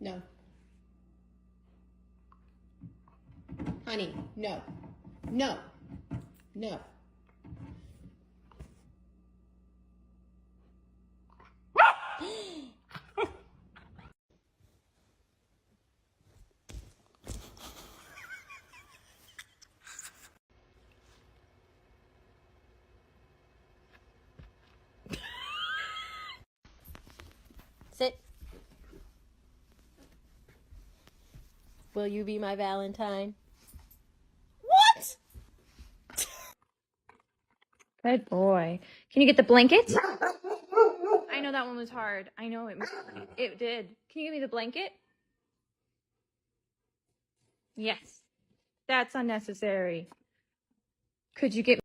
No. Honey, no. No. No. Sit. Will you be my Valentine? What? Good boy. Can you get the blanket? I know that one was hard. I know it did. Can you give me the blanket? Yes. That's unnecessary. Could you get